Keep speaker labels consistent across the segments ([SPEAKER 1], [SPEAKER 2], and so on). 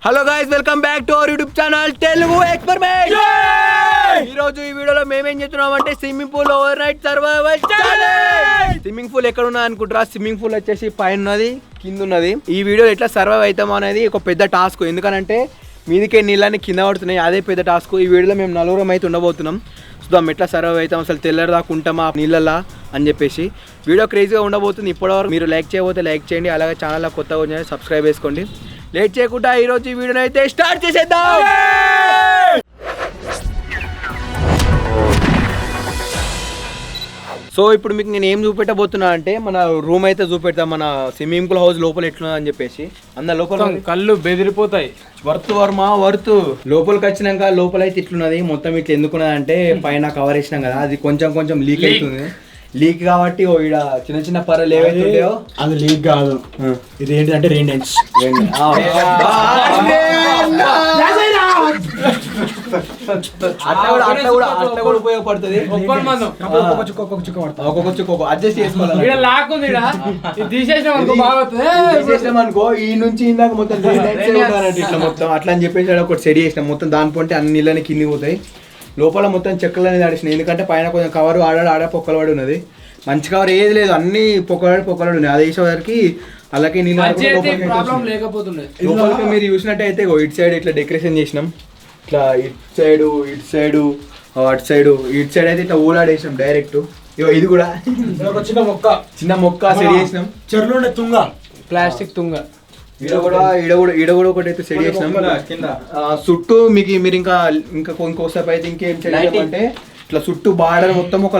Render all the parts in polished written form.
[SPEAKER 1] Hello guys, welcome back to our YouTube channel Telugu experiment. ఈ రోజు ఈ వీడియోలో మేమేం చేస్తున్నాం అంటే swimming pool over night survival challenge. Swimming pool ఎక్కడ ఉన్నది అనుకుంటారా? స్విమ్మింగ్ పూల్ వచ్చేసి పైన ఉన్నది, కింద ఉన్నది. ఈ వీడియో ఎట్లా సర్వైవ్ అవుతామో అనేది ఒక పెద్ద టాస్క్. ఎందుకనంటే మీదికే నీళ్ళని కింద పడుతున్నాయి, అదే పెద్ద టాస్క్. ఈ వీడియోలో మేము నలుగురం అయితే ఉండబోతున్నాం. చూద్దాం ఎట్లా సర్వైవ్ అవుతాం, అసలు తెల్లరిదాకా ఉంటామా నీళ్ళలా అని చెప్పేసి. వీడియో క్రేజీగా ఉండబోతుంది. ఇప్పటివరకు మీరు లైక్ చేయబోతే లైక్ చేయండి, అలాగే ఛానల్లో కొత్తగా వచ్చి సబ్స్క్రైబ్ చేసుకోండి. లేట్ చేయకుండా ఈరోజు ఈ వీడియోని అయితే స్టార్ట్ చేసేద్దాం. సో ఇప్పుడు మీకు నేను ఏం చూపెట్టబోతున్నా అంటే మన రూమ్ అయితే చూపెడతాం, మన స్విమ్మింగ్ పూల్ హౌస్ లోపల ఎట్లున్నది అని చెప్పేసి. అందరు లోపల
[SPEAKER 2] కళ్ళు బెదిరిపోతాయి.
[SPEAKER 1] వర్త్ లోపలికి వచ్చినాక లోపల అయితే ఇట్లున్నది. మొత్తం ఇట్లా ఎందుకున్నది అంటే పైన కవర్ వేసినాం కదా, అది కొంచెం కొంచెం లీక్ అవుతుంది. లీక్ కాబట్టి ఈడ చిన్న చిన్న పర్రలు ఏవైతే ఉంటాయో
[SPEAKER 2] అది లీక్ కాదు, ఇది ఏంటంటే రెయిన్ డాన్స్.
[SPEAKER 1] అట్లా కూడా ఉపయోగపడుతుంది. ఒక్కొక్క చుక్క అడ్జస్ట్ చేసుకోవాలి. తీసేసినాం అనుకో, ఈ నుంచి ఇందాక మొత్తం ఇట్లా మొత్తం అట్లా అని చెప్పేసి ఒకటి సెట్ చేసినాం. మొత్తం దాని పొంటే అన్ని నీళ్ళని కింది పోతాయి. లోపల మొత్తం చెక్కలు అనేది ఆడిసినాయి, ఎందుకంటే పైన కొంచెం కవర్ ఆడ పొక్కలు పడి ఉన్నది. మంచి కవర్ ఏది లేదు, అన్ని పొక్కలు ఉన్నాయి. అది వేసేవారికి అలాగే నీళ్ళు లోపలికి మీరు చూసినట్టయితే ఇటు సైడ్ ఇట్లా డెకరేషన్ చేసినాం. ఇట్లా ఇటు సైడ్ అటు సైడ్ అయితే ఇట్లా ఊలాడేసినాం డైరెక్ట్. ఇది కూడా చిన్న మొక్క సెట్ చేసినాం.
[SPEAKER 2] చెరువులో తుంగ, ప్లాస్టిక్ తుంగ.
[SPEAKER 1] ఈడ కూడా ఒకటి అయితే సెట్ చేసినాం కింద. చుట్టూ మీరు ఇంకోసేపు అయితే ఇంకేం చేయాలి అంటే ఇట్లా చుట్టూ బార్డర్ మొత్తం ఒక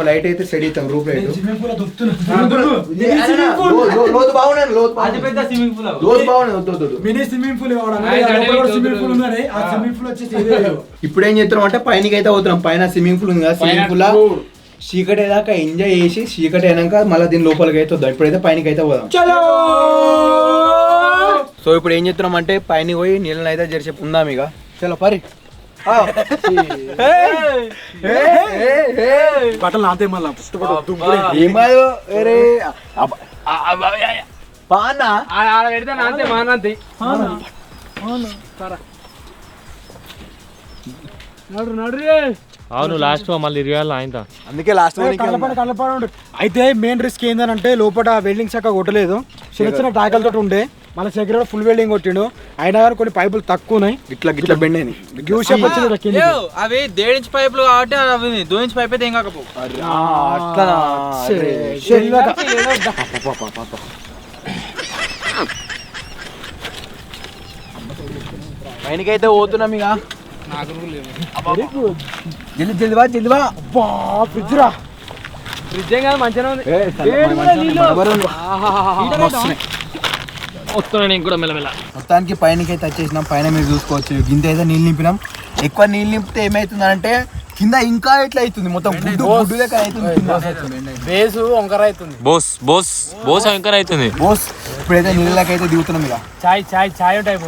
[SPEAKER 1] లైట్ అయితే సెట్ అవుతాం. రూప్ లైట్ ఇప్పుడు ఏం చేస్తున్నాం అంటే పైనకి అయితే పోతున్నాం. పైన స్విమ్మింగ్ పూల్ ఉంది కదా, స్విమ్మింగ్ పూల్ చీకటి దాకా ఎంజాయ్ చేసి చీకటి అయినాక మళ్ళీ దీని లోపలికి అయితే వద్దాం. ఇప్పుడైతే పైనకి అయితే పోదాం. సో ఇప్పుడు ఏం చేస్తున్నాం అంటే పైన పోయి నీళ్ళని అయితే జరిసేపు ఉందాం. ఇక చలో పరి
[SPEAKER 2] బట్టలు నాతే మళ్ళీ
[SPEAKER 3] అవును లాస్ట్ మళ్ళీ ఇరవై ఆయన,
[SPEAKER 1] అందుకే లాస్ట్
[SPEAKER 2] అయితే మెయిన్ రిస్క్ ఏంటంటే లోపల వెల్డింగ్ శాఖ కొట్టలేదు, చిన్న చిన్న టాకలతో ఉండే. మన దగ్గర ఫుల్ వెల్డింగ్ కొట్టిండు, అయినా కానీ కొన్ని పైపులు తక్కువ ఉన్నాయి.
[SPEAKER 1] ఇట్లా బెండ్ అయినాయి.
[SPEAKER 3] అవి 1.5 ఇంచ్ పైపులు కాబట్టి అవి 2 ఇంచ్ పైప్ అయితే ఏం కాకపో.
[SPEAKER 1] పైనకైతే పోతున్నాం. ఇక జల్దివా
[SPEAKER 2] ఫ్రిడ్జ్ రా, ఫ్రిడ్జ్ ఏం కాదు మంచిగా ఉంది.
[SPEAKER 1] మొత్తానికి పైనకైతే వచ్చేసినాం. పైన మీరు చూసుకోవచ్చు, గింత అయితే నీళ్ళు నింపినాం. ఎక్కువ నీళ్ళు నింపితే ఏమవుతుందంటే కింద ఇంకా ఇట్లా అవుతుంది, మొత్తం గుడ్డు లెక్క అవుతుంది.
[SPEAKER 2] బేసు వంకర అవుతుంది,
[SPEAKER 3] బోస్ వంకర అవుతుంది.
[SPEAKER 1] ఇప్పుడైతే నీళ్ళకి అయితే దిగుతున్నాం. ఇక
[SPEAKER 2] చాయ్ టైప్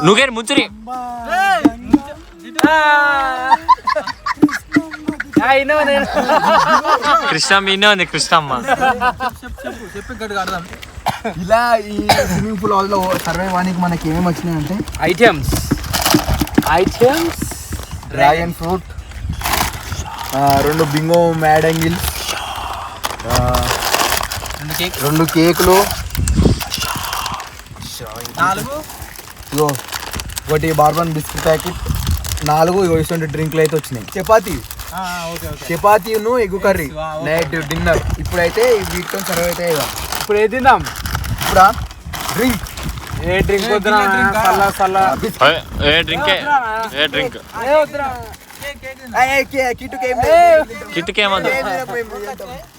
[SPEAKER 3] నువ్వు ముంచురి కృష్ణమ్మ ఇన్నే ఉంది. కృష్ణమ్మ
[SPEAKER 1] ఇలా ఈ స్విమ్మింగ్ పూల్ హౌస్ లో సర్వే వానికి మనకి ఏమేమి వచ్చినాయంటే
[SPEAKER 2] ఐటమ్స్
[SPEAKER 1] డ్రాగన్ ఫ్రూట్, 2 బింగో మ్యాడంగిల్, 2 కేకులు, 1 బార్బన్ బిస్కెట్ ప్యాకెట్, 4 ఇటువంటి డ్రింక్లు అయితే వచ్చినాయి. చపాతీను ఎగ్ కర్రీ నైట్ డిన్నర్. ఇప్పుడైతే వీటితో సర్వ్ అయితే
[SPEAKER 2] ఇప్పుడు ఏది తిందాం?
[SPEAKER 1] ఇప్పుడు డ్రింక్.
[SPEAKER 2] ఏ డ్రింక్ వద్దురా,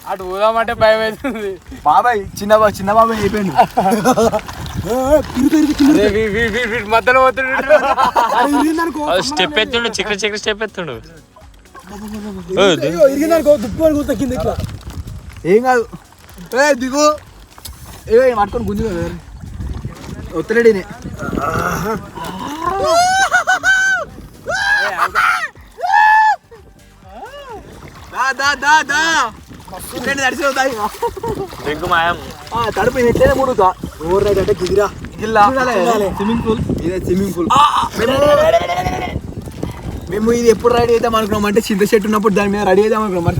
[SPEAKER 2] అటు ఊదామంటే భయం అవుతుంది.
[SPEAKER 1] బాబాయ్ చిన్న బాబాయ్ అయిపోయింది.
[SPEAKER 2] మధ్యలో
[SPEAKER 3] స్టెప్ ఎత్తుండు, చికెన్ స్టెప్ ఎత్తుండు.
[SPEAKER 1] ఏం కాదు, దిగు. పట్టుకొని గుంజు కదా ఒత్తలేడిని.
[SPEAKER 3] డ్రింక్ మాయం
[SPEAKER 1] తడుపు ఎట్లయినా మునుగుతా.
[SPEAKER 2] ఓవర్ రైడ్ అంటే గిగిరా
[SPEAKER 3] స్విమ్మింగ్ పూల్
[SPEAKER 1] ఇదే స్విమ్మింగ్ పూల్. మేము ఇది ఎప్పుడు రెడీ అవుతాం అనుకున్నాం అంటే చింత చెట్టు ఉన్నప్పుడు దాని మీద రెడీ అవుతాం అనుకున్నాం.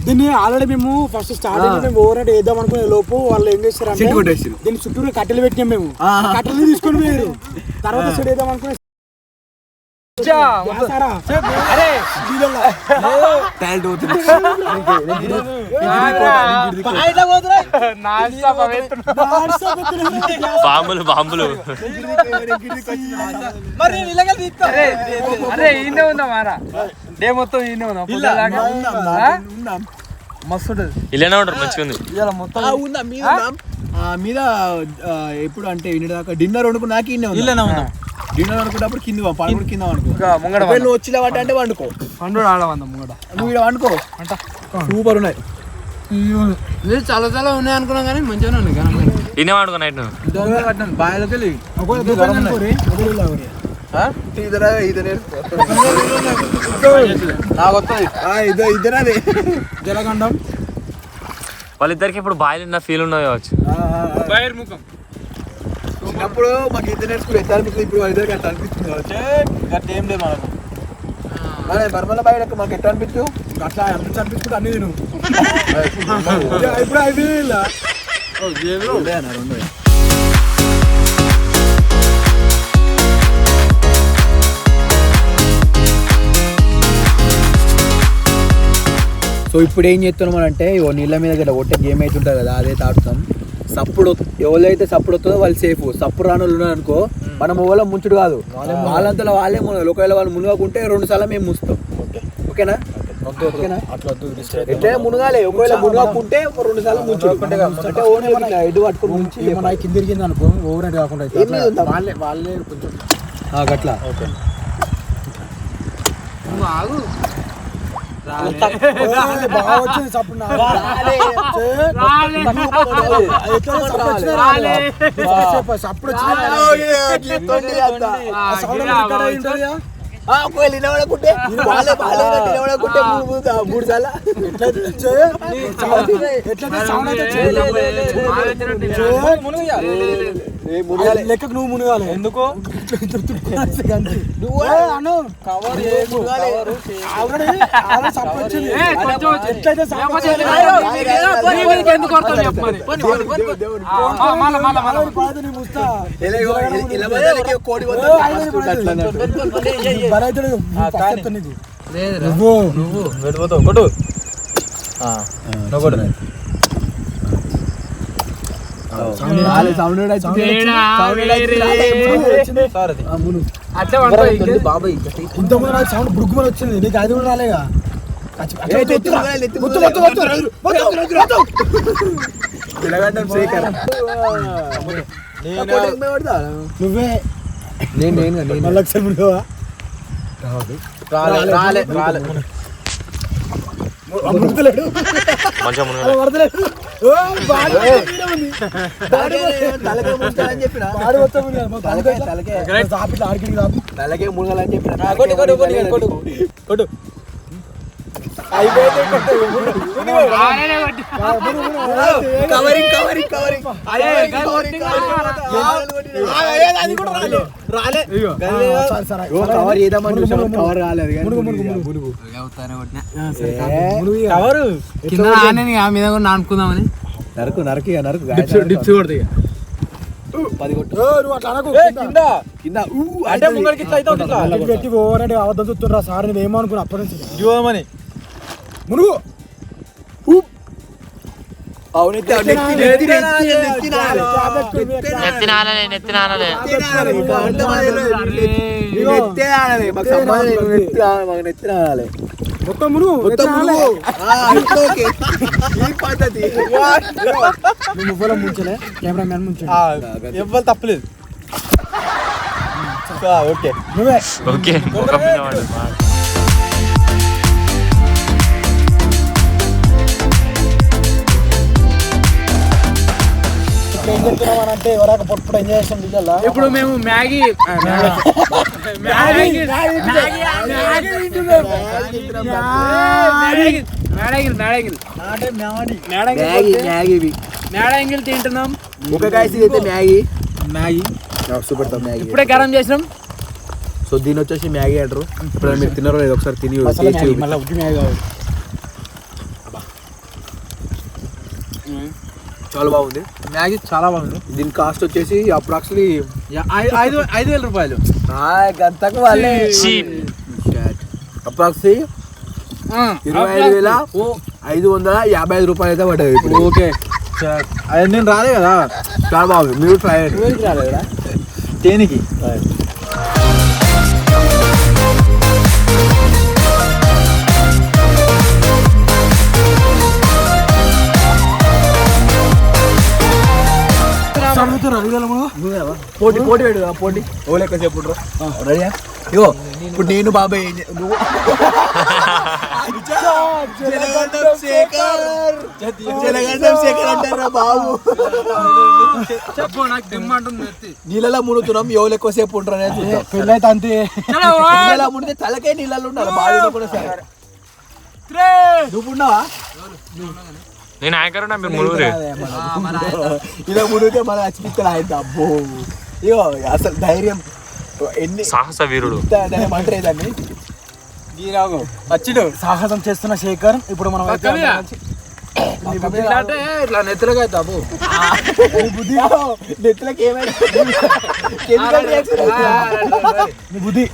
[SPEAKER 2] దీన్ని ఆల్రెడీ మేము ఫస్ట్ స్టార్టింగ్ మేము ఓవర్ రైడ్ వేద్దాం అనుకునే లోపు వాళ్ళు ఏం చేస్తారు
[SPEAKER 1] చెట్టు కొట్టేసి
[SPEAKER 2] దీన్ని చుట్టూ కట్టెలు పెట్టినాం మేము. కట్టెలు తీసుకొని పోయారు. తర్వాత సెట్ వేద్దాం అనుకునే
[SPEAKER 4] బాంబులు బాంబులు
[SPEAKER 3] అరే ఈయనే ఉందా మారా డే మొత్తం ఈయనే ఉందా మస్తు
[SPEAKER 4] ఇలానే ఉంటారు మంచిగా ఉంది.
[SPEAKER 1] మీద ఎప్పుడు అంటే ఇన్ని దాకా డిన్నర్ వండుకున్నాక ఇన్నే ఉంది. డిన్నర్ అనుకున్నప్పుడు కింద పడుకుని కింద వండుకో. నువ్వు వచ్చినావంటే అంటే వండుకో. నువ్వు ఇక్కడ వండుకో అంట. సూపర్ ఉన్నాయి.
[SPEAKER 3] చాలా చాలా ఉన్నాయి అనుకున్నాం కానీ మంచిగానే ఉన్నాయి.
[SPEAKER 4] ఇన్నే వాడుకో నైట్ నువ్వు
[SPEAKER 3] బాయిలోకి వెళ్ళి
[SPEAKER 1] ఇద్దరే
[SPEAKER 2] జలగండం
[SPEAKER 4] వాళ్ళిద్దరికి ఇప్పుడు బాయిలు ఉన్న ఫీల్ ఉన్నది కావచ్చు.
[SPEAKER 1] చిన్నప్పుడు మాకు ఈత నేర్చుకుని ఎట్లా అనిపిస్తుంది, ఇప్పుడు వాళ్ళిద్దరికి అట్లా అనిపిస్తుంది కావచ్చు.
[SPEAKER 3] ఏం లేదు మనకు.
[SPEAKER 1] బర్మల బయట మాకు ఎట్లా అనిపిస్తు
[SPEAKER 2] అట్లా ఎంత అనిపించుకుంటే అన్ని నేను ఇప్పుడు అయిపోయి
[SPEAKER 1] సో ఇప్పుడు ఏం చేస్తున్నాం అంటే ఇవో నీళ్ళ మీద గట్లా కొట్టే గేమ్ అయితే ఉంటుంది కదా, అదే తాడుతాం. సప్పుడు ఎవరైతే సప్పుడు వస్తుందో వాళ్ళు సేఫ్. సప్పుడు రాని వాళ్ళు ఉన్నారు అనుకో, మనం ఎవరో ముంచుడు కాదు, వాళ్ళంతా వాళ్ళే మునగాలి. ఒకవేళ వాళ్ళు మునగకుంటే 2 సార్లు మేము ముస్తాం. ఓకేనా? ఎట్లయినా మునగాలి. ఒకవేళ మునగకుంటే 2 సార్లు ముంచుడు. అంటే ఓన్లీ ఎడ్డు పట్టుకుని ముంచి
[SPEAKER 2] కింద తిరిగింది అనుకో, ఓవర్ రైడ్ కాకుండా వాళ్ళే కొంచెం
[SPEAKER 1] గట్లా. ఓకే
[SPEAKER 2] బాగా వచ్చింది సప్పుడు. సప్పుడు
[SPEAKER 1] ఒకవేళ వినవడకుంటే వాళ్ళే వినవడకుంటే 3 సార్లు
[SPEAKER 2] లెక్కకు నువ్వు మునగాలి. ఎందుకో ఇంతకుముందు సౌండ్ బుడుగుమని వచ్చింది, నీకు అది కూడా రాలేగా. నువ్వే మళ్ళీ ఒకసారి మునుగవా?
[SPEAKER 4] మంచిగా మునగాలి.
[SPEAKER 1] తలకే మునగాలని చెప్పిన. కవర్ చేద్దామని కవర్ కాలేదు.
[SPEAKER 3] మీద కూడా నానుకుందామని
[SPEAKER 1] నరకు నరకు నరకు
[SPEAKER 3] డిప్స్ కొడతాయి.
[SPEAKER 1] 10 కొట్టు.
[SPEAKER 3] అంటే ముంగడికి ఇట్లా అయితే
[SPEAKER 2] పెట్టి ఓవర్ రైడ్ అవద్దం చూస్తుండ్రా సార్. నువ్వేమో అనుకున్నా అప్పటి నుంచి
[SPEAKER 3] జీవమని
[SPEAKER 2] మునుగు. మొత్తం మునుగు నువ్వు ముంచలే, కెమెరామ్యాన్ ముంచాడు.
[SPEAKER 3] ఎవ్వరు తప్పలేదు. ఓకే
[SPEAKER 2] నువ్వే
[SPEAKER 4] ఓకే ముఖం మీద వాడు.
[SPEAKER 2] ఏం చెప్తున్నామని అంటే ఎవరాక పొట్టుప్పుడు ఎంజాయ్ చేస్తాం పిల్లల.
[SPEAKER 3] ఇప్పుడు మేము మ్యాగీ మేడంగిల్ తింటున్నాం.
[SPEAKER 1] అయితే మ్యాగీ
[SPEAKER 2] మ్యాగీ
[SPEAKER 1] సూపర్ మ్యాగీ
[SPEAKER 3] ఇప్పుడే గరం చేసినాం.
[SPEAKER 1] సో దీని వచ్చేసి మ్యాగీ అంటారు. ఇప్పుడు మీరు తిన్నారో లేదో ఒకసారి తిని
[SPEAKER 2] మళ్ళీ ఉగ్గి మ్యాగీ కావాలి.
[SPEAKER 1] చాలా బాగుంది
[SPEAKER 2] మ్యాగీ చాలా బాగుంది.
[SPEAKER 1] దీని కాస్ట్ వచ్చేసి అప్రాక్సిమేట్లీ
[SPEAKER 2] 5,000 రూపాయలు.
[SPEAKER 1] గంతకు వాళ్ళే అప్రాక్సిమేట్లీ 25,555 రూపాయలు అయితే పడ్డాయి ఇప్పుడు.
[SPEAKER 2] ఓకే అది నేను రాలే కదా,
[SPEAKER 1] చాలా బాగుంది. మీరు ట్రై చేయండి.
[SPEAKER 2] రాలే కదా దేనికి.
[SPEAKER 1] పోటీ పెట్టు పోటీ ఓలేక చెప్పు రెడీయా? ఇగో ఇప్పుడు నేను బాబాయ్ నువ్వు శేఖర్ అంటారా బాబు. నీళ్ళలో మునుగుతున్నాం, ఎవరు ఎక్కువసేపు ఉంటారు అనేది
[SPEAKER 2] పెళ్ళైతే అంతే.
[SPEAKER 1] నీళ్ళలో మునిగితే తలకే నీళ్ళలో ఉండాలి. బాడీలో కూడా సరే. నువ్వు ఉన్నావా?
[SPEAKER 4] నేను యాంకర్ ఉన్నా, మీరు మునుగురే.
[SPEAKER 1] ఇలా మునిగితే మన అచ్చిపిత్తలు ఆయన అబ్బో. ఇగో అసలు ధైర్యం ఎన్ని
[SPEAKER 4] సాహస వీరుడు
[SPEAKER 1] ఏమంటారు దాన్ని.
[SPEAKER 2] వచ్చిడు సాహసం చేస్తున్న శేఖర్. ఇప్పుడు మనం
[SPEAKER 3] ఇట్లా నెత్తలుగా అయితే అబ్బు
[SPEAKER 1] నెత్తులకు ఏమైనా
[SPEAKER 2] బుద్ధి.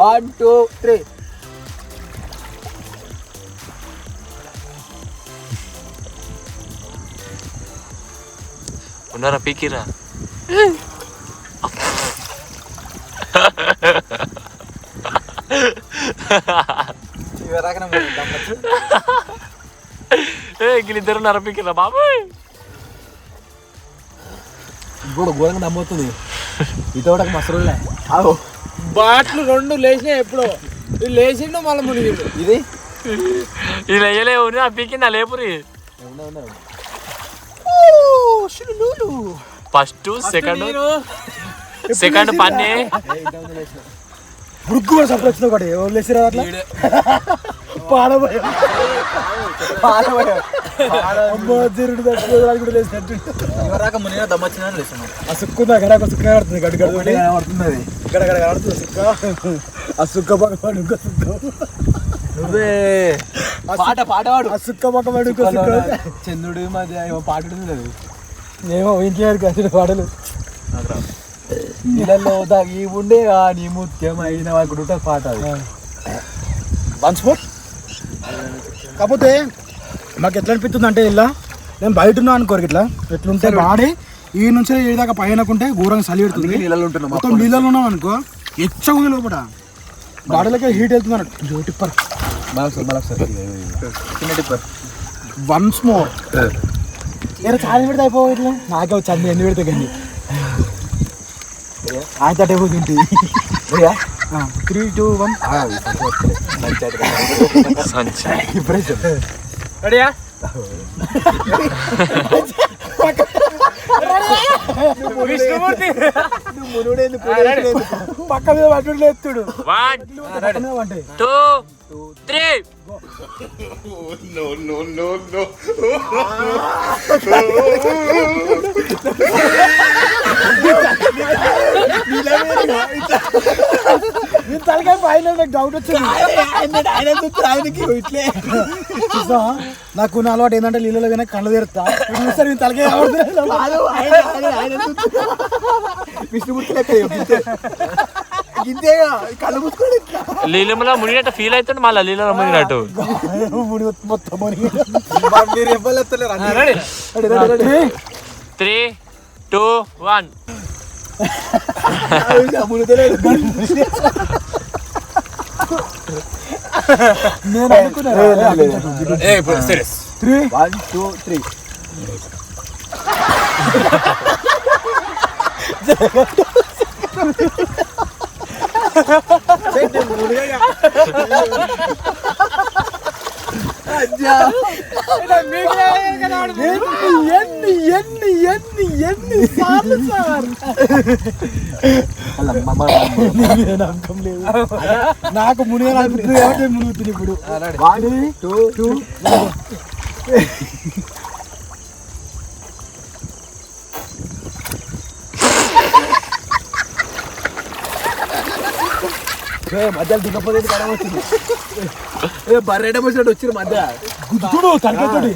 [SPEAKER 1] 1 2 3
[SPEAKER 4] ఉన్నారా పీకిరా. వీళ్ళిద్దరు ఉన్నారా పీకిరా బాబాయ్.
[SPEAKER 1] ఇప్పుడు ఘోరంగా నమ్మవుతుంది. ఇతోటకు మసరులే
[SPEAKER 3] బాట్లు 2 లేచినాయి. ఎప్పుడో లేచిండు మళ్ళీ మునిగిండు.
[SPEAKER 1] ఇది
[SPEAKER 4] ఇది వేయలేవు ఆ పీకిందా లేపురి. ఫస్ట్ సెకండ్ పన్నే
[SPEAKER 2] బురుగ్గు కూడా సపరేట్ వచ్చింది ఒకటి. ఎవరు లేచిరా అట్లా పాడబోయా
[SPEAKER 1] మునిగా దమ్మొచ్చిన లేస్తున్నాం.
[SPEAKER 2] ఆ సుక్కు దగ్గర సుక్క కడుతుంది గడ్డి గడుతుంది
[SPEAKER 1] పడుతుంది.
[SPEAKER 2] గడగడ కడుతుంది సుక్క. ఆ సుక్క పక్కవాడు ఇంకో సుక్క.
[SPEAKER 1] నువ్వే పాట పాడవాడు.
[SPEAKER 2] ఆ సుక్క పక్కవాడు ఇంకో సుక్క.
[SPEAKER 1] చంద్రుడి మధ్య ఏమో పాట లేదు.
[SPEAKER 2] ఏమో ఇంకేడు కదా పాటలు.
[SPEAKER 1] నీళ్ళలో దాగి ఉండే నీ ముఖ్యమైన వాడు పాట అది.
[SPEAKER 2] One sport. కాకపోతే మాకు ఎట్లా అనిపిస్తుంది అంటే ఇలా నేను బయట ఉన్నా అనుకోరు ఇట్లా ఎట్లుంటే బాడీ ఈ నుంచి ఏ దాకా పైనకుంటే ఘోరంగా చలి పెడుతుంది.
[SPEAKER 1] నీళ్ళలో ఉంటున్నాం
[SPEAKER 2] మొత్తం నీళ్ళలో ఉన్నాం అనుకో ఎచ్చ ఉంది లోపల బాడీలకే హీట్ వెళ్తుంది అన్నట్టు. టిప్పర్ వన్స్ మోర్ ఏదో చాలా పెడితే అయిపో ఇట్లా నాకే వచ్చి అన్ని ఎన్ని పెడితే కానీ ఆయన టేబు తింటి. 3 2 1 ఇప్పుడే
[SPEAKER 3] రెడీయా? విష్ణుమూర్తి
[SPEAKER 2] పక్క మీద పట్టుడు ఎత్తుడు.
[SPEAKER 4] 1 2 3
[SPEAKER 2] తలకాయ పైన డౌట్ వచ్చింది.
[SPEAKER 1] ఇట్లే
[SPEAKER 2] నాకు నా అలవాటు ఏంటంటే నీళ్ళలో కానీ కళ్ళు తెరుతా సరే తలకాయ
[SPEAKER 1] విష్ణుమూర్తి లెక్క ఇంతేగా కళ్ళు మూసుకోండి.
[SPEAKER 4] నీళ్ళలో మునిగినట్టు ఫీల్ అవుతుంది, మళ్ళీ నీళ్ళలో మునిగినట్టు.
[SPEAKER 2] మొత్తం
[SPEAKER 4] 3 2 1
[SPEAKER 2] నేను అనుకున్నా 3
[SPEAKER 1] 1 2 3
[SPEAKER 2] ఎన్ని ఎన్నిసార్లు సార్ నమ్మకం లేదు నాకు మునిగాలనిపిస్తుంది కాబట్టి మునుగుతుంది ఇప్పుడు 1 2
[SPEAKER 1] మధ్యలో దిగపోతే కడ వచ్చింది బర్రెట వచ్చినట్టు వచ్చిన మధ్య
[SPEAKER 2] గుద్దుడు తలకతోటి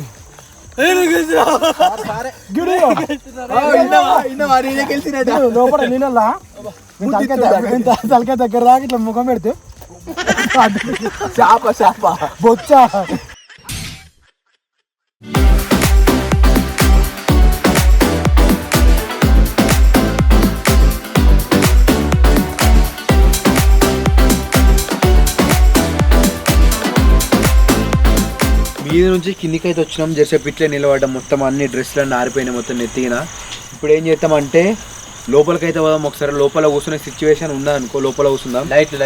[SPEAKER 2] లోపల నీళ్ళ తలకాయ దగ్గర దాకా ఇట్లా ముఖం పెడితే
[SPEAKER 1] చేప
[SPEAKER 2] బొచ్చ
[SPEAKER 1] మీద నుంచి కిందికి అయితే వచ్చినాం జరసేపు ఇట్లే నిలబడ్డాం మొత్తం అన్ని డ్రెస్సులన్నీ ఆరిపోయినాయి మొత్తం నెత్తిన ఇప్పుడు ఏం చేస్తామంటే లోపలికైతే పోదాం ఒకసారి లోపల కూర్చునే సిచ్యువేషన్ ఉందా అనుకో లోపల కూర్చుందాం లైట్లు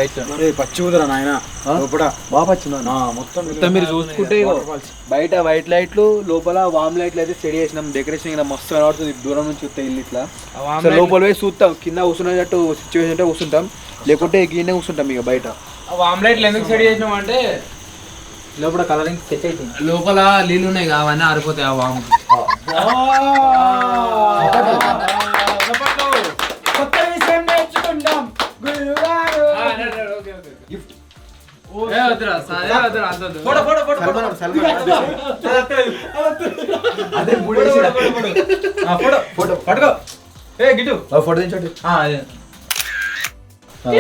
[SPEAKER 2] పచ్చి కుదరా నాయన లోపల
[SPEAKER 1] బాగా వచ్చిందా మొత్తం మీరు చూసుకుంటే బయట వైట్ లైట్లు లోపల వామ్ లైట్లు అయితే సెట్ చేసినాం డెకరేషన్ ఇలా మస్తు కనబడుతుంది దూరం నుంచి చూస్తే ఇల్లు ఇట్లా లోపల పోయి చూస్తాం కింద కూర్చునేటట్టు సిచ్యువేషన్ అంటే కూర్చుంటాం లేకుంటే గిన్నె కూర్చుంటాం ఇక బయట
[SPEAKER 3] వామ్ లైట్లు ఎందుకు సెట్ చేసినాం అంటే
[SPEAKER 1] లోపల కలరింగ్ సెట్ అవుతుంది
[SPEAKER 3] లోపల నీళ్ళు ఉన్నాయి అవన్నీ ఆరిపోతాయి ఆ వాము
[SPEAKER 2] కొత్త విషయం నేర్చుకుంటాం
[SPEAKER 1] ఫోటో తెచ్చండి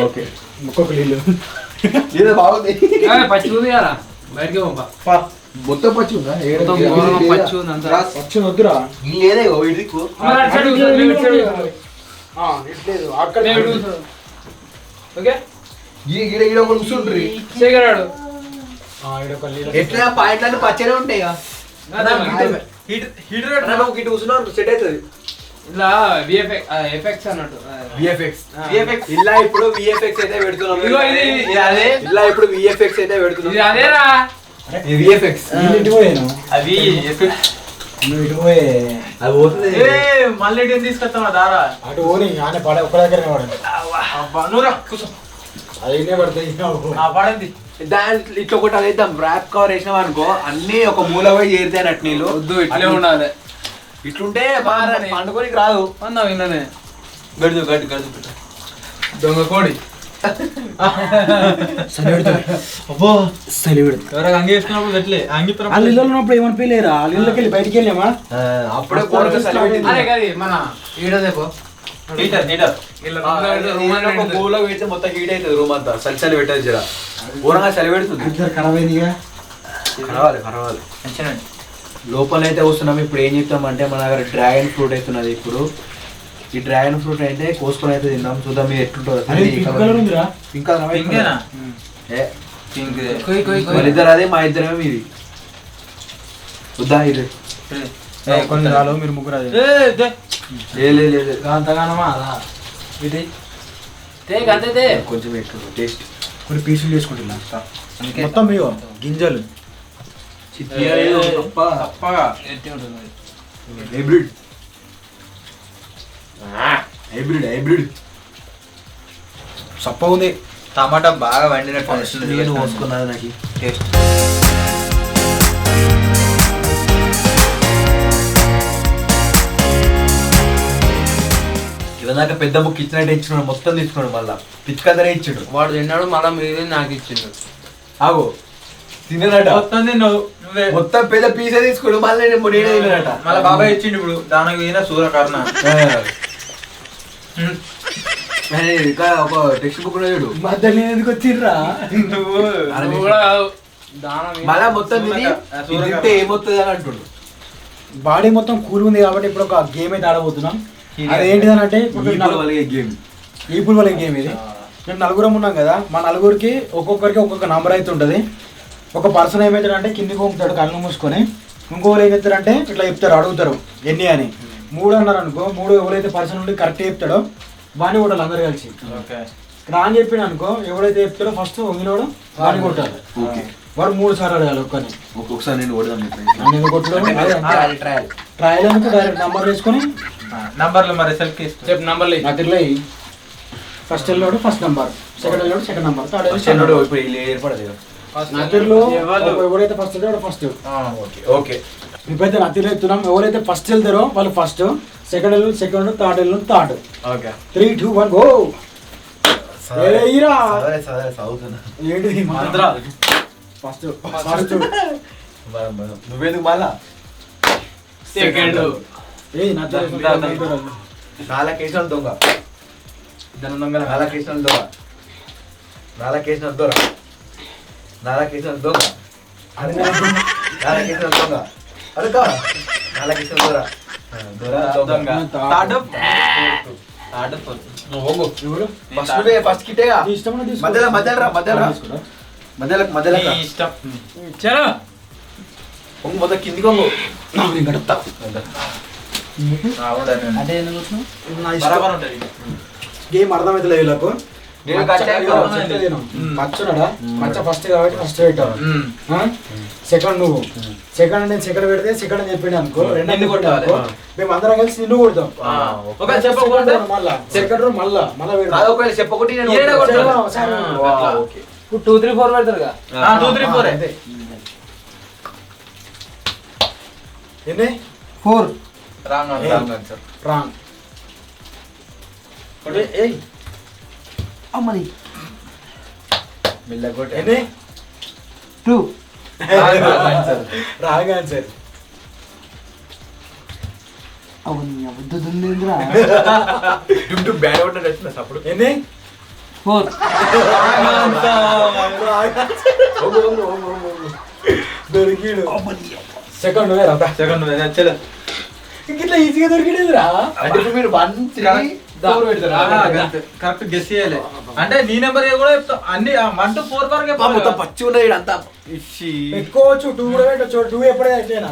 [SPEAKER 1] ఓకే
[SPEAKER 2] ఒక్కొక్క నీళ్ళు
[SPEAKER 1] బాగుంది
[SPEAKER 3] పచ్చి బయటకి
[SPEAKER 1] మొత్తం పచ్చి ఉందా
[SPEAKER 3] పచ్చి ఉంది అంతా
[SPEAKER 2] పచ్చి వద్దురా
[SPEAKER 1] లేదే
[SPEAKER 2] అక్కడ
[SPEAKER 1] కూర్చుండ్రి ఎట్లా పాయింట్లన్నీ పచ్చనే ఉంటాయి ఇటు కూర్చున్నావు సెట్ అవుతుంది
[SPEAKER 3] ఇలా ఎఫెక్ట్స్ అన్నట్టు
[SPEAKER 1] ఇలా ఇప్పుడు విఎఫ్ఎక్స్ అయితే పెడుతున్నాం ఇలా ఇప్పుడు విఎఫ్ఎక్స్ అయితే పెడుతున్నాం
[SPEAKER 3] అదేరా
[SPEAKER 1] విఎఫ్ఎక్స్
[SPEAKER 3] అవి
[SPEAKER 1] అది పోతుంది
[SPEAKER 3] మళ్ళీ తీసుకొస్తాం దారా
[SPEAKER 2] అటు ఓని ఆయన పడే ఒక్క దగ్గర పడండి అదే పడతాయి
[SPEAKER 3] పడింది
[SPEAKER 1] దాంట్లో ఇట్లా ఒకటి అదేద్దాం ర్యాప్ కవర్ వేసినాం అనుకో అన్ని ఒక మూల పోయి చేరితే అట్నీళ్ళు
[SPEAKER 3] వద్దు ఇట్లే ఉండాలి
[SPEAKER 1] ఇట్లుంటే పండుకోనికి రాదు
[SPEAKER 3] అన్నా విన్నానే
[SPEAKER 1] గడుదు గడ్డు గడుదు
[SPEAKER 3] దొంగ కోడి
[SPEAKER 2] అబ్బో చలి పెడుతుంది
[SPEAKER 3] ఎవరైనా అంగి వేసుకున్నప్పుడు ఎట్లే అంగి
[SPEAKER 2] వాళ్ళ ఇళ్ళలో ఉన్నప్పుడు ఏమని పోయలేరా వాళ్ళ ఇళ్ళకి వెళ్ళి బయటికి వెళ్ళామా
[SPEAKER 1] అప్పుడే
[SPEAKER 3] మన ఈడదేపో
[SPEAKER 1] పూలో పెడితే మొత్తం హీట్ అవుతుంది రూమ్ అంతా చలి చలి పెట్టదు జర ఘోరంగా చలి పెడుతుంది
[SPEAKER 2] ఇద్దరు ఖరాబ్ అయిందిగా
[SPEAKER 1] కరవాలి లోపల అయితే వస్తున్నాం ఇప్పుడు ఏం చెప్తామంటే మన దగ్గర డ్రాగన్ ఫ్రూట్ అవుతున్నది ఇప్పుడు ఈ డ్రాగన్ ఫ్రూట్ అయితే కోసుకొని అయితే తిందాం చూద్దాం మీరు ఎట్లుంటుందో ఇద్దరు అదే మా ఇద్దరేమో మీది వద్దా ఇది
[SPEAKER 2] కొన్ని రాలు మీరు ముగ్గురు
[SPEAKER 3] అంతగానమా
[SPEAKER 1] కొంచెం ఎక్కువ టేస్ట్
[SPEAKER 2] కొన్ని పీసులు చేసుకుంటున్నా మొత్తం మీరు గింజలు
[SPEAKER 1] హైబ్రిడ్ హైబ్రిడ్ హైబ్రిడ్
[SPEAKER 2] సప్ప ఉంది
[SPEAKER 3] టమాటా బాగా వండినట్టు
[SPEAKER 1] నేను పోసుకున్నది నాకు టేస్ట్ ఇలాక పెద్ద బుక్ ఇచ్చినట్టు ఇచ్చినాడు మొత్తం తీసుకున్నాడు మళ్ళా పిచ్చికదరే ఇచ్చాడు
[SPEAKER 3] వాడు తిన్నాడు మళ్ళీ మీది నాకు ఇచ్చిండు
[SPEAKER 1] ఆగో తినడట
[SPEAKER 3] మొత్తం తిన్నావు నువ్వే
[SPEAKER 1] మొత్తం పెద్ద పీసే తీసుకుడు మళ్ళీ నేనే తినడట
[SPEAKER 3] మళ్ళీ బాబాయ్ ఇచ్చిండు ఇప్పుడు దానికి పోయిన సూర్యకర్ణ
[SPEAKER 1] ఇంకా ఒక టెక్స్ట్ బుక్ చూడు
[SPEAKER 2] మధ్యలో ఎందుకు వచ్చిర్రా
[SPEAKER 3] నువ్వు కూడా
[SPEAKER 1] మళ్ళా మొత్తం తింటే ఏమవుతుంది అని అంటుండు
[SPEAKER 2] బాడీ మొత్తం కూల్ ఉంది కాబట్టి ఇప్పుడు ఒక గేమ్ అయితే ఆడబోతున్నాం అదేంటిదని అంటే
[SPEAKER 1] గేమ్
[SPEAKER 2] ఈపుల్ వాళ్ళ గేమ్ ఇది మేము నలుగురం ఉన్నాం కదా మా నలుగురికి ఒక్కొక్కరికి ఒక్కొక్క నంబర్ అయితే ఉంటుంది ఒక పర్సన్ ఏమవుతాడంటే కిందికి పంపుతాడు కళ్ళు మూసుకొని ఇంకోరు ఏం చెప్తారంటే ఇట్లా చెప్తారు అడుగుతారు ఎన్ని అని 3 అన్నారు అనుకో 3 ఎవరైతే పర్సన్ ఉండి కరెక్ట్ చెప్తాడో వాడిని కొట్టాలి అందరు కలిసి రా అని చెప్పిన అనుకో ఎవరైతే చెప్తాడో ఫస్ట్ వంగినోడు వాడిని కొట్టాలి వాడు 3 సార్లు అడగాలి ఒక్కని
[SPEAKER 1] ఒక్కొక్కసారి నేను కొడదాం
[SPEAKER 2] కొట్టడం ట్రయల్ అనుకో డైరెక్ట్ నంబర్ వేసుకొని
[SPEAKER 3] నంబర్లు మరి సెల్ఫ్
[SPEAKER 1] చెప్పు నంబర్లు
[SPEAKER 2] నా తిరిగి ఫస్ట్ వెళ్ళాడు ఫస్ట్ నెంబర్, సెకండ్ వెళ్ళాడు సెకండ్ నెంబర్, థర్డ్
[SPEAKER 1] ఇప్పుడు ఏర్పడదు
[SPEAKER 2] నా తిరిగిలో ఎవరైతే ఫస్ట్ వెళ్తారో ఫస్ట్.
[SPEAKER 1] ఓకే
[SPEAKER 2] ఇప్పుడైతే నా తిరిగి ఎత్తున్నాం, ఎవరైతే ఫస్ట్ వెళ్తారో వాళ్ళు ఫస్ట్, సెకండ్ వెళ్ళు సెకండ్, థర్డ్ వెళ్ళు థర్డ్.
[SPEAKER 1] Okay
[SPEAKER 2] 3, 2, 1 go. ఏంటిది ఫస్ట్ ఫస్ట్
[SPEAKER 1] నువ్వెందుకు మళ్ళా సెకండ్
[SPEAKER 2] నా
[SPEAKER 1] నాలుగేసిన దొంగ నాలుగేసిన దొంగ నాలుగేసిన దొర నాలుగేసిన దొంగ నాలుగేసిన దొంగ అడుక నాలుగేసిన దొర దొంగ ఫస్ట్ కిటేగా మధ్యలో మధ్యలో రా మధ్యలో రా మధ్యలో మధ్యలో ఇష్టం చలో కొంగు మొత్తం కిందికి కొంగు
[SPEAKER 2] గేమ్ అర్థమైతే వీళ్ళకు.
[SPEAKER 1] నేను
[SPEAKER 2] మచ్చున్నాడా మచ్చ ఫస్ట్ కాబట్టి ఫస్ట్ పెట్టావు, సెకండ్ నువ్వు, సెకండ్ నేను సెకండ్ పెడితే సెకండ్ అని చెప్పిండు అనుకో, రెండు కొట్టాలి మేము అందరం కలిసి నిన్ను కొడతాం మళ్ళా సెకండ్ మళ్ళా మళ్ళా
[SPEAKER 1] చెప్పకుండా
[SPEAKER 3] 2, 3, 4 పెడతారు 2, 3, 4
[SPEAKER 2] అయితే ఎన్ని 4
[SPEAKER 3] రాంగ్
[SPEAKER 2] రాంగ్ అమ్మని ఎన్ని 2 రాంగ్ ఆన్సర్. అవును అబద్ధందిరా
[SPEAKER 1] బ్యాడ్ అవుట్ అప్పుడు
[SPEAKER 2] ఎన్ని 4 దొరికిడు సెకండ్
[SPEAKER 3] సెకండ్ చలో
[SPEAKER 2] ఇట్లా ఈజీగా దొరికిడేదిరా.
[SPEAKER 1] అంటే ఇప్పుడు మీరు 1, 3, 4 పెడతారా
[SPEAKER 3] కరెక్ట్ గెస్ చేయాలి అంటే నీ నెంబర్ కూడా చెప్తా అన్ని 1 to 4 వరకే
[SPEAKER 1] మొత్తం పచ్చి ఉన్నది అంతా
[SPEAKER 2] పెట్టుకోవచ్చు, 2 కూడా పెట్టచ్చు, 2 ఎప్పుడైనా అయితేనా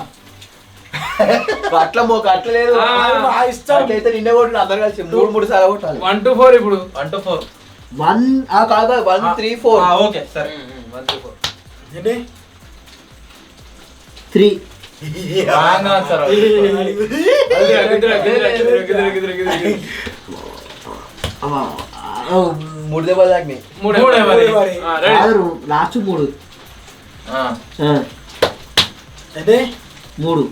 [SPEAKER 1] అట్లా మోక అట్లా లేదు
[SPEAKER 2] ఇష్టం
[SPEAKER 1] అట్లయితే నిన్నే కొట్టు అందరు కలిసి 3 సార్లు కొట్టాలి
[SPEAKER 3] 1 to 4 ఇప్పుడు 1 to 4
[SPEAKER 1] 1 కాదు 1, 3, 4
[SPEAKER 3] ఓకే సరే 1 to 4
[SPEAKER 2] ఎన్ని
[SPEAKER 1] 3
[SPEAKER 3] రాంగ్ ఆన్సర్
[SPEAKER 1] మూడు దెబ్బలు తాకినాయి
[SPEAKER 2] లాస్ట్ 3
[SPEAKER 1] అదే
[SPEAKER 2] 3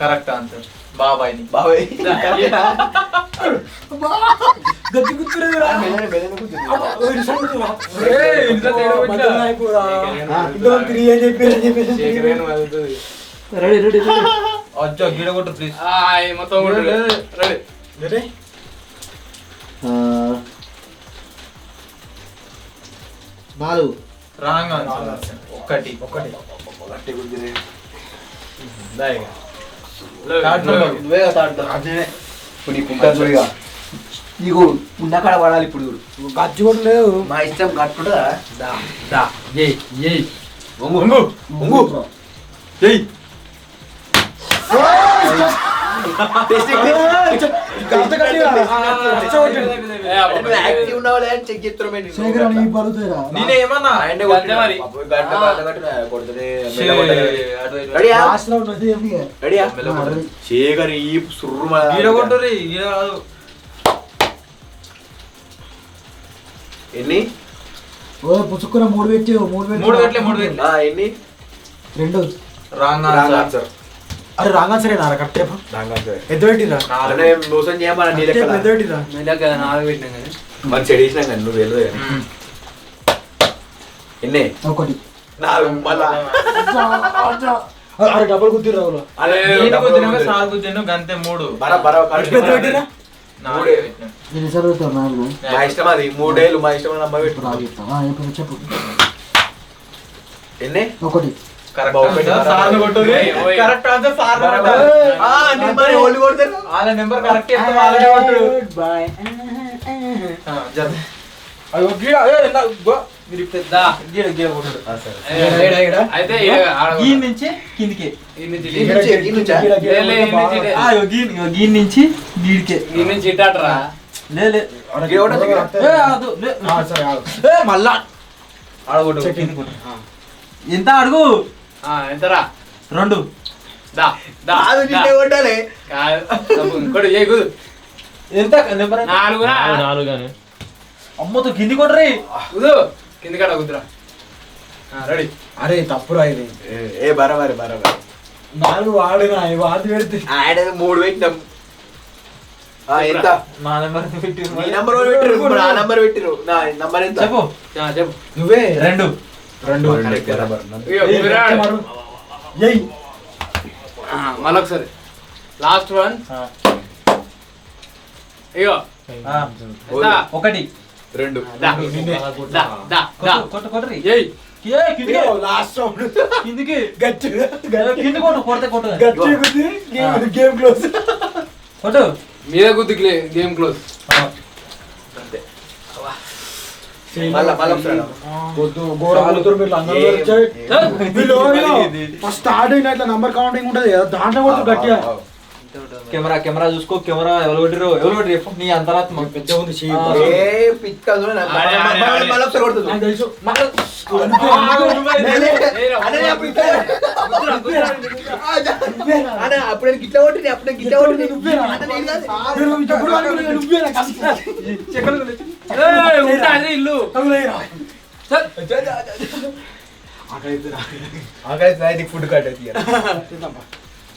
[SPEAKER 3] కరెక్ట్ ఆన్సర్ బాబాయ్
[SPEAKER 1] బాబాయ్
[SPEAKER 2] గట్టి గుర్తులేదురా రెడీ రెడీ
[SPEAKER 3] అచ్చా గిడ కొట్టు ప్లీజ్
[SPEAKER 1] మొత్తం రెడీ
[SPEAKER 2] రెడీ నాలుగు
[SPEAKER 3] రాంగ్ ఆన్సర్ ఒకటి
[SPEAKER 1] గట్టి గుద్దిరే
[SPEAKER 3] నువ్వే
[SPEAKER 1] ఇప్పుడు నీకు ఉంటా చూడిగా నీకు ఉన్నకాడ పడాలి ఇప్పుడు
[SPEAKER 2] గచ్చి కూడా లేవు.
[SPEAKER 1] మా ఇష్టం కట్టుకుంటా యాక్టివ్ ఉన్నావా అని చెక్
[SPEAKER 3] నేనేమన్నా
[SPEAKER 1] చేగరి సుర్రు
[SPEAKER 3] గిడ కొట్టుర్రి గిడ కాదు
[SPEAKER 1] ఎన్ని
[SPEAKER 2] పుచ్చుకున్న 3 పెట్టి
[SPEAKER 3] 3 పెట్టలే
[SPEAKER 1] ఎన్ని
[SPEAKER 2] 2
[SPEAKER 3] రాంగ్ ఆన్సర్
[SPEAKER 2] అరే రాంగ్ ఆన్సర్ ఏనా కరెక్ట్ ఎంత పెట్టిరా
[SPEAKER 1] మోసం చేయమని
[SPEAKER 2] ఎంత పెట్టిరా
[SPEAKER 3] 4 పెట్టినాం కానీ
[SPEAKER 1] మరి చెడేసినాం కానీ నువ్వు వెళ్ళదు కానీ ఎన్నే
[SPEAKER 2] 1
[SPEAKER 1] 4 మళ్ళా
[SPEAKER 2] అరే డబుల్ గుద్ది రావులో
[SPEAKER 3] సార్ కూర్చొని గంతే 3
[SPEAKER 2] ఎంత పెట్టిరా
[SPEAKER 3] 4 పెట్టినా
[SPEAKER 2] నేను చదువుతా 4
[SPEAKER 1] మా ఇష్టం అది 3 ఏళ్ళు మా ఇష్టం నమ్మ పెట్టు
[SPEAKER 2] ఇప్పుడు చెప్పు
[SPEAKER 1] ఎన్నే
[SPEAKER 2] 1
[SPEAKER 3] సార్ కొట్టుర్రి కరెక్ట్ ఆన్సర్ సార్
[SPEAKER 1] మరి ఓళ్ళు కొడతారు
[SPEAKER 3] వాళ్ళ నెంబర్ కరెక్ట్ చెప్తే వాళ్ళనే కొట్టుడు
[SPEAKER 2] బాయ్
[SPEAKER 3] అయ్యో గిడ మీరు పెద్ద గిడ గిడ కొట్టుడు
[SPEAKER 1] అయితే
[SPEAKER 3] ఈ నుంచి కిందికి
[SPEAKER 2] గీ నుంచి గీడికే
[SPEAKER 1] ఇట్టాటరా
[SPEAKER 2] లే
[SPEAKER 3] మళ్ళా ఆడగొట్టు ఎంత అడుగు
[SPEAKER 1] ఎంతరా
[SPEAKER 3] 2
[SPEAKER 1] కాదు నిన్నే కొట్టాలి.
[SPEAKER 3] ఎంత నెంబర్
[SPEAKER 4] 4 కానీ
[SPEAKER 3] అమ్మతో కింది కొట్టరే
[SPEAKER 1] కింద కాడ కుదురా రెడీ.
[SPEAKER 2] అరే తప్పురా ఇది
[SPEAKER 1] ఏ బరాబరి బరాబరి
[SPEAKER 2] 4 వాడినా వాడి పెడితే
[SPEAKER 1] ఆయన 3 పెట్టినాం. ఎంత
[SPEAKER 3] నా నెంబర్ పెట్టి
[SPEAKER 1] నీ నంబర్ పెట్టిరు, నా నంబర్ పెట్టిరు. నా నంబర్ ఎంత
[SPEAKER 3] చెప్పు
[SPEAKER 1] చెప్పు.
[SPEAKER 2] నువ్వే
[SPEAKER 3] 2
[SPEAKER 1] మళ్ళొకసారి లాస్ట్ వన్. ఇగో
[SPEAKER 3] 1
[SPEAKER 1] 2
[SPEAKER 3] కొట్టరి
[SPEAKER 1] ఏయ్
[SPEAKER 2] లాస్ట్
[SPEAKER 3] కిందికి
[SPEAKER 2] గట్టి
[SPEAKER 3] కింది కొట్టు కొడితే కొట్టు
[SPEAKER 2] గట్టి గేమ్ క్లోజ్.
[SPEAKER 3] కొట్టు
[SPEAKER 1] మీద గుద్దుకులే గేమ్ క్లోజ్.
[SPEAKER 2] ఫస్ట్ స్టార్టింగ్ ఇట్లా నంబర్ కౌంటింగ్ ఉంటది కదా, దాంట్లో కూడా గట్టిగా
[SPEAKER 3] కెమెరా చూసుకో. కెమెరా ఎవరు కొట్టిరు నీ అంతరాత్మ
[SPEAKER 2] పెద్ద ఉంది నాకు తెలుసు.
[SPEAKER 1] అప్పుడు గిట్ల కొట్టి అప్పుడు గిట్ల కొట్టి ఇల్లు ఫుడ్ కట్ అయితే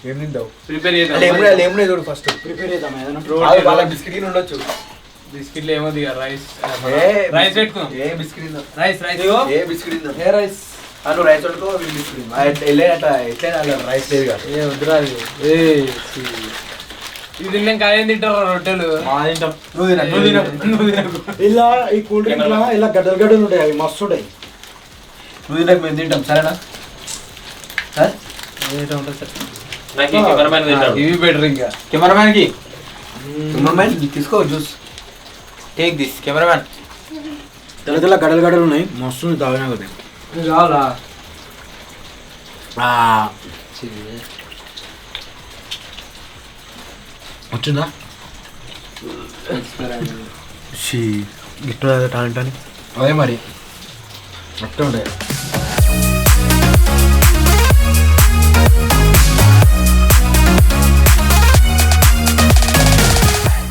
[SPEAKER 1] ఏం తింటావు? ప్రిపేర్ చేద్దాం ఫస్ట్.
[SPEAKER 2] ప్రిపేర్ చేద్దాం
[SPEAKER 1] వాళ్ళ బిస్కెట్ ఉండొచ్చు. బిస్కెట్లు ఏమో రైస్ రైస్ పెట్టుకో. ఏ బిస్కెట్ రైస్ రైస్ ఏ బిస్కెట్
[SPEAKER 3] ఏ రైస్
[SPEAKER 1] నువ్వు రైస్ వండుకో, బిస్కెట్ వెళ్ళేట ఎట్లా రైస్ లేదు కదా.
[SPEAKER 3] ఏ వద్దురా ఇది తిన్నాం కాదేం తింటారు రొట్టెలు.
[SPEAKER 2] ఇలా ఈ కూల్ డ్రింక్ ఇలా గడ్డలు గడ్డలు ఉంటాయి, అవి మస్తు ఉంటాయి.
[SPEAKER 1] నువ్వు తిన్నాక మేము తింటాం సరేనా?
[SPEAKER 3] ఇవి బెటర్. ఇంకా కెమెరామ్యాన్ కి
[SPEAKER 1] తీసుకో జ్యూస్. Take this cameraman.
[SPEAKER 2] తెల్ల తెల్ల గడ్డలు గడ్డలు ఉన్నాయి, మస్తు తాగినా కదా.
[SPEAKER 3] కావాలా
[SPEAKER 2] వచ్చిందా గిట్ట టాలెంట్ అని
[SPEAKER 1] అదే మరి
[SPEAKER 2] అట్టే ఉంటాయి.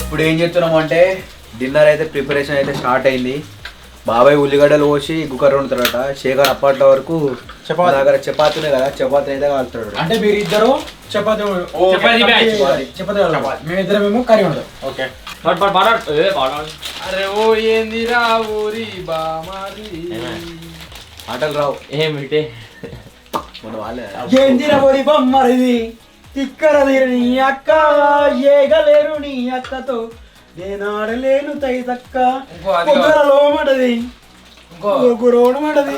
[SPEAKER 1] ఇప్పుడు ఏం చేస్తున్నాం అంటే డిన్నర్ అయితే ప్రిపరేషన్ అయితే స్టార్ట్ అయింది. బాబాయ్ ఉల్లిగడ్డలు పోసి కుక్కర్ వండుతాడట. శేఖర్ అప్పట్లో వరకు దగ్గర చపాతీనే కదా, చపాతీ అయితే కాలుతాడు.
[SPEAKER 2] అంటే మీరు ఇద్దరు చపాతీ మేమిద్దరమేమో కర్రీ ఉండదు.
[SPEAKER 3] ఓకే అరే ఓ ఏందిరా ఊరి బామారి
[SPEAKER 1] ఆటలు రావు
[SPEAKER 4] ఏమిటే
[SPEAKER 1] మన వాళ్ళే.
[SPEAKER 2] ఏందిరా ఓరి బొమ్మరిది తిక్కర నీ అక్క ఏగలేరు నీ అక్కతో నేనాడలేను తై తక్క లోమటది రోడమటది.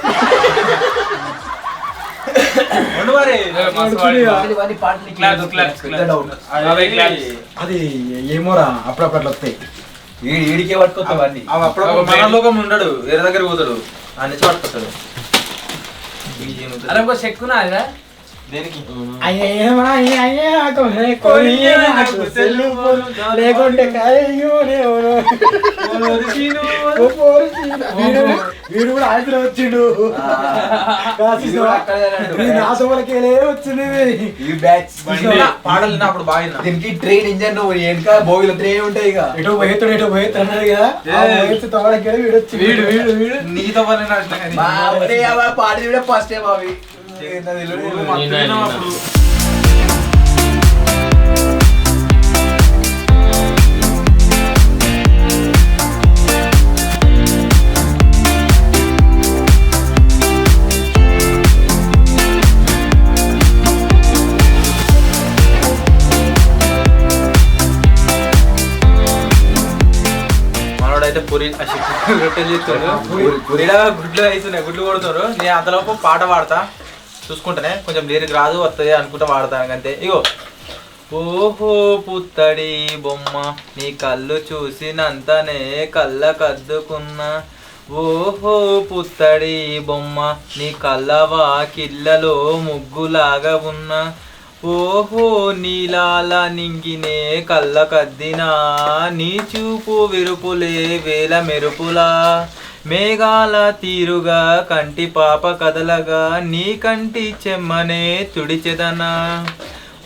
[SPEAKER 2] అది ఏమోరా అప్పుడప్పుడు వస్తాయి.
[SPEAKER 1] ఈడికే పట్టుకొస్తావు అన్ని.
[SPEAKER 3] మన లోకం ఉండడు, వేరే దగ్గర పోతాడు, అన్ని పట్టుకొస్తాడు. అరే ఇంకో చెక్కునా దేనికి
[SPEAKER 2] లేకుంటే వీడు కూడా ఆయన వచ్చిండు. నాసోలకే వచ్చింది
[SPEAKER 3] పాటలు అప్పుడు బాగా.
[SPEAKER 1] దీనికి ట్రైన్ ఇంజన్ వెనక బోగిలో ట్రైన్ ఉంటాయి. ఇక
[SPEAKER 2] ఎటో పోయేస్తాడు ఎటో పోయేస్తాడు అన్నది కదా, తోడకి వీడు వచ్చి
[SPEAKER 3] వీడు నీతో
[SPEAKER 1] పాడి కూడా ఫస్ట్ టైం అవి.
[SPEAKER 3] మనోడైతే పూరి రొట్టెలు చేస్తాడు. పూరిలా గుడ్లు అవుతున్నాయి, గుడ్లు కొడుతారు. నేను అంతలోపు పాట పాడతా చూసుకుంటానే, కొంచెం లిరిక్ రాదు వస్తుంది అనుకుంటా వాడతాను అంతే. ఇగో ఓహో పుత్తడి బొమ్మ నీ కళ్ళు చూసినంతనే కళ్ళ కద్దుకున్నా. ఓహో పుత్తడి బొమ్మ నీ కళ్ళవా కిళ్ళలో ముగ్గులాగా ఉన్నా. ఓహో నీలాల నింగినే కళ్ళ కద్దినా నీ చూపు విరుపులే వేల మెరుపులా. మేఘాల తీరుగా కంటి పాప కదలగా నీ కంటి చెమ్మనే తుడిచెదనా.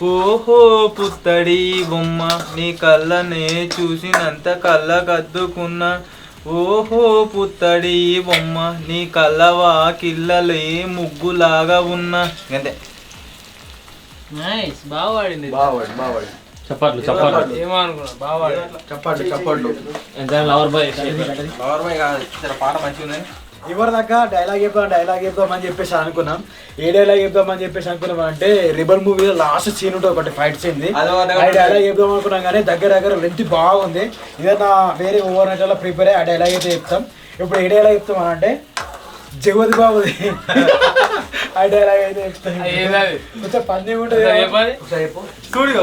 [SPEAKER 5] ఓహో పుత్తడి బొమ్మ నీ కళ్ళనే చూసినంత కళ్ళ కద్దుకున్నా ఓహో పుత్తడి బొమ్మ నీ కళ్ళవా కిల్లలే ముగ్గులాగా ఉన్నా అంతే
[SPEAKER 3] నైస్ బాగా వాడింది
[SPEAKER 1] బావాడు
[SPEAKER 4] చప్పట్లు చప్పట్లు
[SPEAKER 3] ఏమో అనుకున్నా బాగా వాడింది
[SPEAKER 1] చప్పట్లు
[SPEAKER 4] ఎంత లవర్ బాయ్
[SPEAKER 5] పవర్ బాయ్ కాదు చాలా పాట మంచిగా ఉంది
[SPEAKER 2] ఇవరి దాకా డైలాగ్ చెప్దామని చెప్పేసి అనుకున్నాం. ఏ డైలాగ్ చెప్దామని చెప్పేసి అనుకున్నాం అంటే రిబల్ మూవీలో లాస్ట్ సీన్ ఉంటుంది ఒకటి ఫైట్ సీన్. ఆ డైలాగ్ చెప్దాం అనుకున్నాం కానీ దగ్గర లెంత్ బాగుంది. ఏదైనా వేరే ఓవర్ నైట్ అలా ప్రిపేర్ అయ్యి ఆ డైలాగ్ అయితే చెప్తాం. ఇప్పుడు ఏ డైలాగ్ చెప్తాం అంటే జగవతి బాబుది ఆ డైలాగ్ అయితే చెప్తాం. కొంచెం పని ఉంటుంది
[SPEAKER 5] చూడు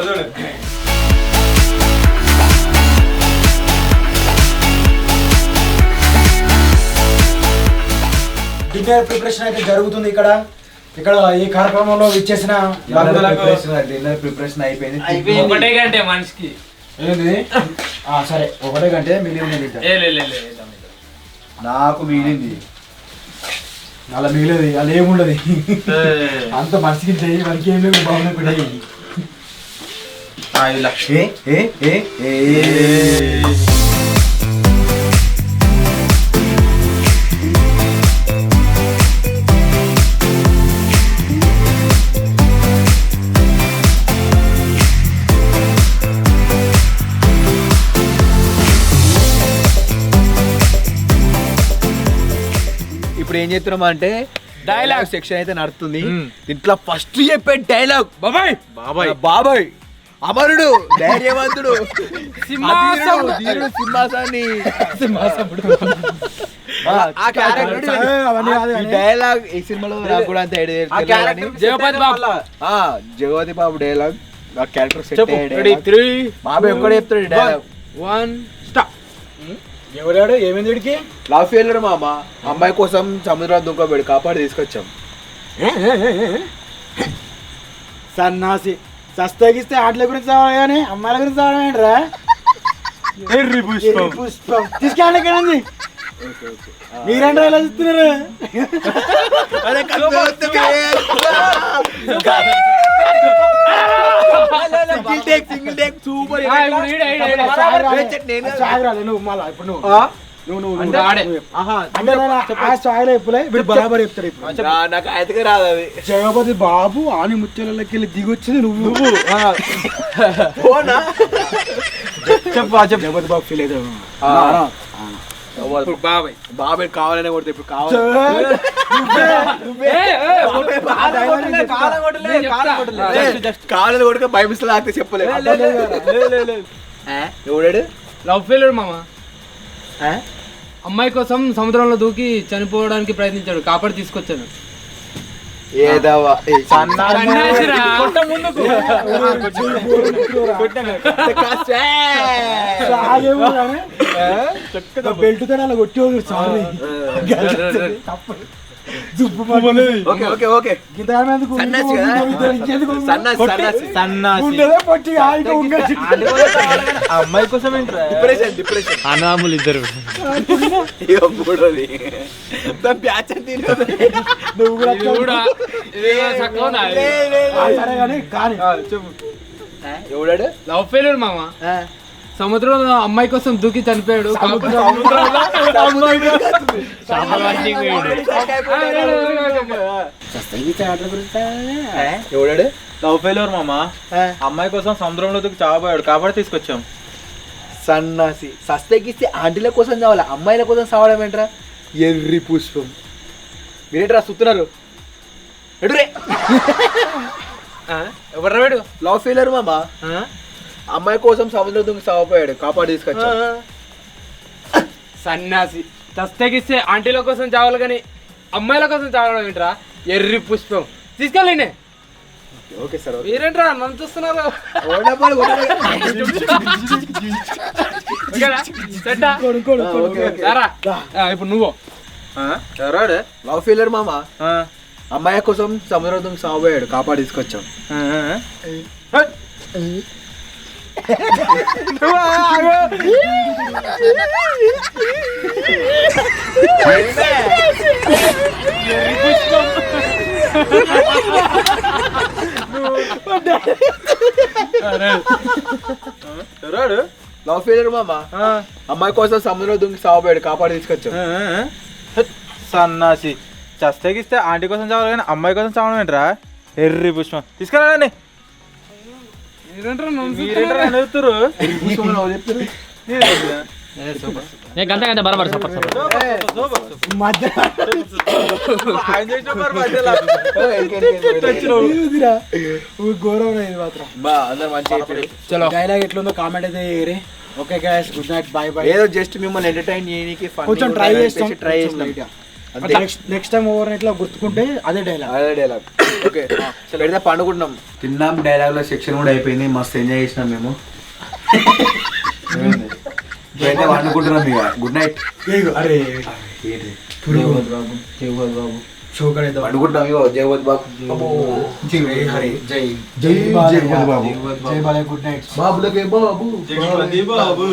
[SPEAKER 2] డిన్నర్ ప్రిపరేషన్ అయితే జరుగుతుంది ఇక్కడ ఈ కార్యక్రమంలో విచ్చేసిన
[SPEAKER 1] డిన్నర్ ప్రిపరేషన్ అయిపోయింది.
[SPEAKER 3] ఒకటే గంటే మనిషికి
[SPEAKER 2] ఏంది సరే 1 గంటే మిగిలింది
[SPEAKER 1] నాకు మిగిలింది
[SPEAKER 2] అలా మిగిలేదు అలా ఏముండదు అంత మనిషికి చెయ్యి మనకి ఏం లేదు బాగున్నాయి.
[SPEAKER 1] ఇప్పుడు ఏం చేస్తున్నాం అంటే డైలాగ్ సెక్షన్ అయితే నడుస్తుంది. దీంట్లో ఫస్ట్ చెప్పే డైలాగ్ బాబాయ్ అమరుడు ధైర్యవంతుడు ధీరుడు డైలాగ్ ఈ సినిమాలో నాకు కూడా అంత జగపతి బాబు డైలాగ్ ఆ క్యారెక్టర్ సెట్ బాబాయ్ ఒక్కడే చెప్తాడు డైలాగ్.
[SPEAKER 2] ఎవరాడు ఏమైంది వీడికి
[SPEAKER 1] లవ్ ఫెయిల్యూర్ మామ అమ్మాయి కోసం సముద్రం దుంకబెడు కాపాడి తీసుకొచ్చాం.
[SPEAKER 2] సన్నాసి సస్తగిస్తే ఆటల గురించి రావాలి కానీ అమ్మాయిల గురించి రావడమేంట్రా పుష్పం తీసుకెళ్ళండి ఇక్కడ మీరేంట్రా ఇలా చూస్తున్నారు
[SPEAKER 1] సింగిల్ టేక్ సూపర్.
[SPEAKER 2] నువ్వు మళ్ళా ఇప్పుడు బరాబర్ చెప్తాడు.
[SPEAKER 1] నాకు అయితే రాదు అది.
[SPEAKER 2] జగపతి బాబు ఆని ముత్యాలకి వెళ్ళి దిగొచ్చింది నువ్వు జగపతి బాబు ఫీల్ అవుతావు
[SPEAKER 1] బాబాయ్ కావాలనే కొడితే ఇప్పుడు కావాలని కొడుక భయమిస్తా లాగితే చెప్పలేదు. ఎవడాడు
[SPEAKER 3] లవ్ ఫెయిల్యూర్ మామ అమ్మాయి కోసం సముద్రంలో దూకి చనిపోవడానికి ప్రయత్నించాడు కాపాడి తీసుకొచ్చాను.
[SPEAKER 1] ఏదవా
[SPEAKER 2] బెల్ట్ తో అలా కొట్టి సారీ
[SPEAKER 5] అమ్మాయి కోసం
[SPEAKER 4] అనాములు ఇద్దరు
[SPEAKER 2] నువ్వు కూడా
[SPEAKER 1] ఎవడాడు
[SPEAKER 3] లవ్ ఫెయిల్యూర్ మామ సముద్రంలో అమ్మాయి కోసం దూకి చనిపోయాడు.
[SPEAKER 1] ఎవడాడు
[SPEAKER 5] లవ్ ఫెయిల్యూర్ మామా అమ్మాయి కోసం సముద్రంలో దూకి చావబోయాడు కాబట్టి తీసుకొచ్చాం.
[SPEAKER 1] సన్నాసి సస్తగిస్తే ఆంటీల కోసం చావాలి అమ్మాయిల కోసం చావడం ఏంట్రా ఎర్రి పుష్పం. మీరేంట్రా సుతున్నారు ఎడురే
[SPEAKER 3] ఎవరు వీడు
[SPEAKER 1] లవ్ ఫెయిల్యూర్ మామా అమ్మాయి కోసం సముద్రం దుంకి చావపోయాడు కాపాడు తీసుకొచ్చా.
[SPEAKER 3] సన్యాసి దస్తగిస్తే ఆంటీల కోసం చావాలి కానీ అమ్మాయిల కోసం చావడం ఏంట్రా ఎర్రి పుష్పం తీసుకెళ్ళండి.
[SPEAKER 1] ఓకే సార్
[SPEAKER 3] మీరేంట్రా నన్ను చూస్తున్నారు ఇప్పుడు నువ్వు
[SPEAKER 1] ఎవరాడు లవ్ ఫెయిల్యూర్ మామా అమ్మాయి కోసం సముద్రం దుంకి చావపోయాడు కాపాడు తీసుకొచ్చాం.
[SPEAKER 5] ఎవరాడు
[SPEAKER 1] లవ్ ఫెయిలియర్ మామ. అమ్మాయి కోసం సముద్రంలో దుంకి సావపోయాడు, కాపాడి తీసుకొచ్చాం.
[SPEAKER 5] సన్నాసి చస్తేగిస్తే ఆంటీ కోసం చావాలి కానీ అమ్మాయి కోసం చావడం ఏంట్రా? ఎర్రి పుష్పం తీసుకురాడండి.
[SPEAKER 4] గంట బరాబర్ సూపర్
[SPEAKER 2] డైలాగ్ ఎట్లుందో కామెంట్ అయితే చేయరి. Okay guys, good night, bye bye.
[SPEAKER 1] ఏదో జస్ట్ మిమ్మల్ని ఎంటర్టైన్ చేయడానికి
[SPEAKER 2] కొంచెం ట్రై చేస్తాం.
[SPEAKER 1] Next
[SPEAKER 2] next time over night లో గుర్తుకుంటే అదే డైలాగ్.
[SPEAKER 1] ఓకే పెడితే పండుకుంటున్నాం. తిన్నాం డైలాగ్ లో సెక్షన్ కూడా అయిపోయింది. మస్తు ఎంజాయ్ చేసినాం మేము. ఇప్పుడైతే వండుకుంటున్నాం ఇక. Good night.
[SPEAKER 2] అరే
[SPEAKER 1] వండుకుంటున్నాం ఇగో. జగవత్ బాబు,
[SPEAKER 2] జై హరి, జై జై బాబు, జై బాలయ్య. గుడ్ నైట్
[SPEAKER 1] బాబులకే బాబు.
[SPEAKER 5] బాబు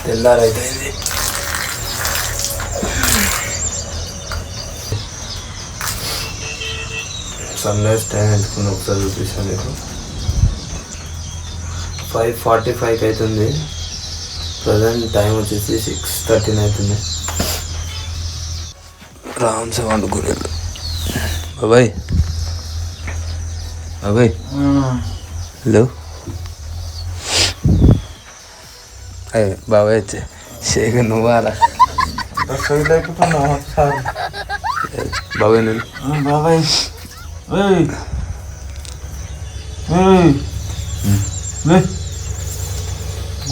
[SPEAKER 1] తెల్లారైతే సన్ రైజ్ టైం ఎంచుకుని ఒకసారి చూపిస్తాను మీకు. 5:45 అవుతుంది. ప్రజెంట్ టైం వచ్చేసి 6:13 అవుతుంది. రామ్స్ వండుకునేది. బాబాయ్ బాబాయ్ హలో. అయ్యే బాబాయ్ వచ్చే షేక్ నువ్వారా? బాబాయ్ నేను
[SPEAKER 5] బాబాయ్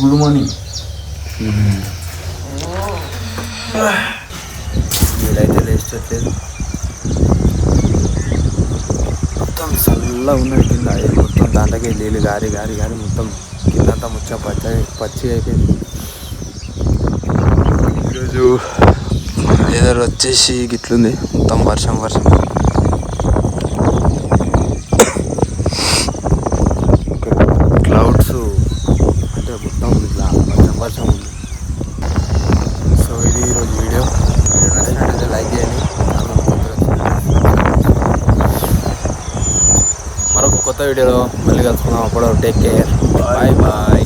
[SPEAKER 5] గుడ్ మార్నింగ్.
[SPEAKER 1] మీరైతే లేచట్లేదు. మొత్తం చల్లగా ఉన్నది కింద. మొత్తం దాంట్లోకి నీళ్ళు గారి గారి గారి మొత్తం కిందంతా మొత్తం పచ్చి అయిపోయింది. ఈరోజు వెదర్ వచ్చేసి గిట్లుంది. మొత్తం వర్షం క్లౌడ్స్ అంటే మొత్తం ఇట్లా వర్షం ఉంది. సో ఇది ఈరోజు వీడియో నచ్చినట్లయితే లైక్ చేయండి. మరొక కొత్త వీడియోలో మళ్ళీ కలుసుకుందాం. అప్పుడు టేక్ కేర్, బాయ్ బాయ్.